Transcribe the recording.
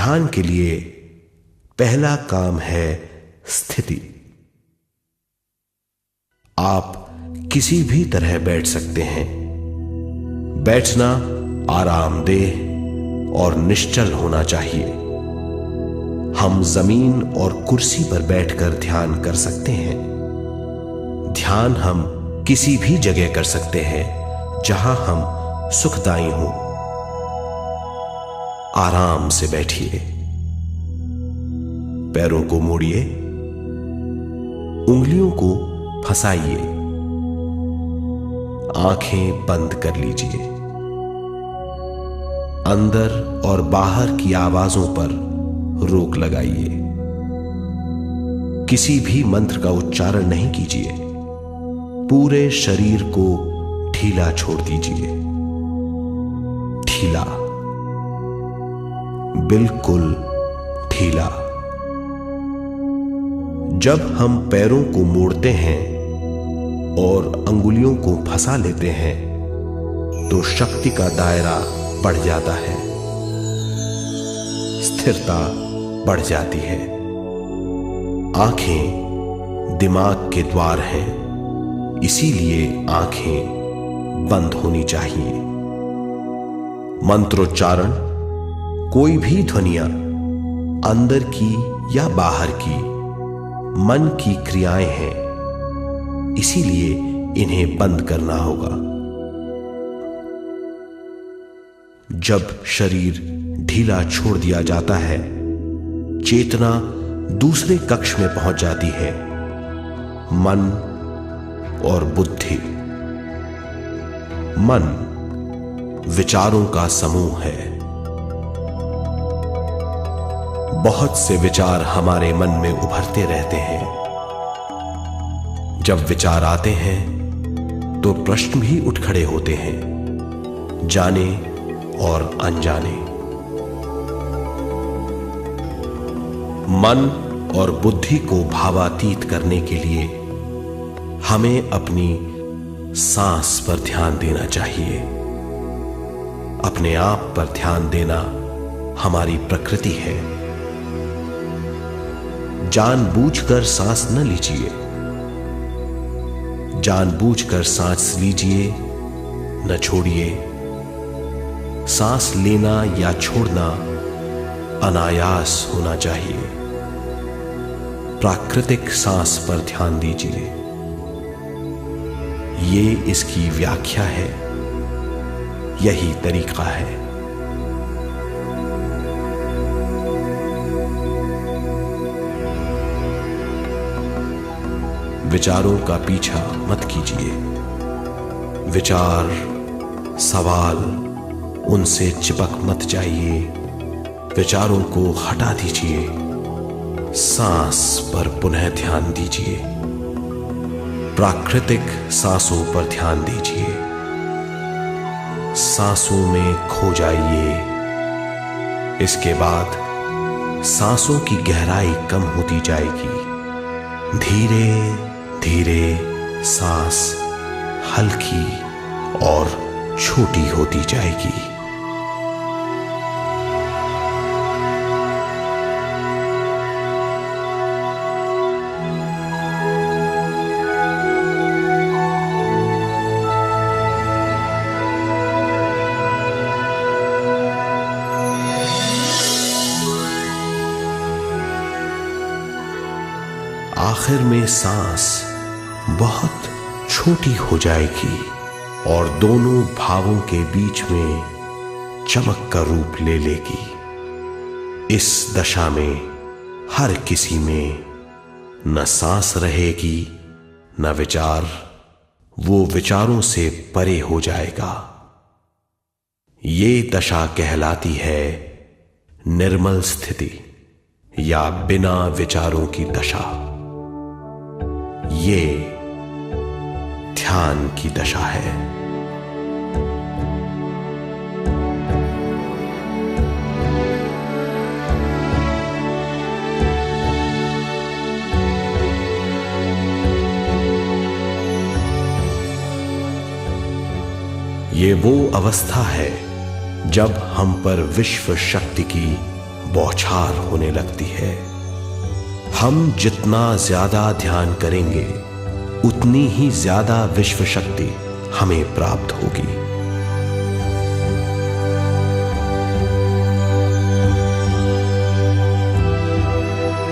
ध्यान के लिए पहला काम है स्थिति। आप किसी भी तरह बैठ सकते हैं। बैठना आरामदेह और निश्चल होना चाहिए। हम जमीन और कुर्सी पर बैठकर ध्यान कर सकते हैं। ध्यान हम किसी भी जगह कर सकते हैं जहां हम सुखदायी हों। आराम से बैठिए। पैरों को मोड़िए, उंगलियों को फंसाइए, आंखें बंद कर लीजिए। अंदर और बाहर की आवाजों पर रोक लगाइए। किसी भी मंत्र का उच्चारण नहीं कीजिए। पूरे शरीर को ढीला छोड़ दीजिए। ढीला, बिल्कुल ढीला। जब हम पैरों को मोड़ते हैं और अंगुलियों को फंसा लेते हैं तो शक्ति का दायरा बढ़ जाता है, स्थिरता बढ़ जाती है। आंखें दिमाग के द्वार हैं, इसीलिए आंखें बंद होनी चाहिए। मंत्रोच्चारण, कोई भी ध्वनियां अंदर की या बाहर की मन की क्रियाएं हैं, इसीलिए इन्हें बंद करना होगा। जब शरीर ढीला छोड़ दिया जाता है, चेतना दूसरे कक्ष में पहुंच जाती है। मन और बुद्धि। मन विचारों का समूह है। बहुत से विचार हमारे मन में उभरते रहते हैं। जब विचार आते हैं तो प्रश्न भी उठ खड़े होते हैं, जाने और अनजाने। मन और बुद्धि को भावातीत करने के लिए हमें अपनी सांस पर ध्यान देना चाहिए। अपने आप पर ध्यान देना हमारी प्रकृति है। जानबूझकर सांस न लीजिए। जानबूझकर सांस लीजिए, न छोड़िए। सांस लेना या छोड़ना अनायास होना चाहिए। प्राकृतिक सांस पर ध्यान दीजिए। ये इसकी व्याख्या है, यही तरीका है। विचारों का पीछा मत कीजिए। विचार, सवाल, उनसे चिपक मत जाइए। विचारों को हटा दीजिए। सांस पर पुनः ध्यान दीजिए। प्राकृतिक सांसों पर ध्यान दीजिए। सांसों में खो जाइए। इसके बाद सांसों की गहराई कम होती जाएगी। धीरे धीरे सांस हल्की और छोटी होती जाएगी। आखिर में सांस बहुत छोटी हो जाएगी और दोनों भावों के बीच में चमक का रूप ले लेगी। इस दशा में हर किसी में न सांस रहेगी न विचार। वो विचारों से परे हो जाएगा। ये दशा कहलाती है निर्मल स्थिति या बिना विचारों की दशा। ये ध्यान की दशा है। ये वो अवस्था है जब हम पर विश्व शक्ति की बौछार होने लगती है। हम जितना ज्यादा ध्यान करेंगे उतनी ही ज्यादा विश्व शक्ति हमें प्राप्त होगी।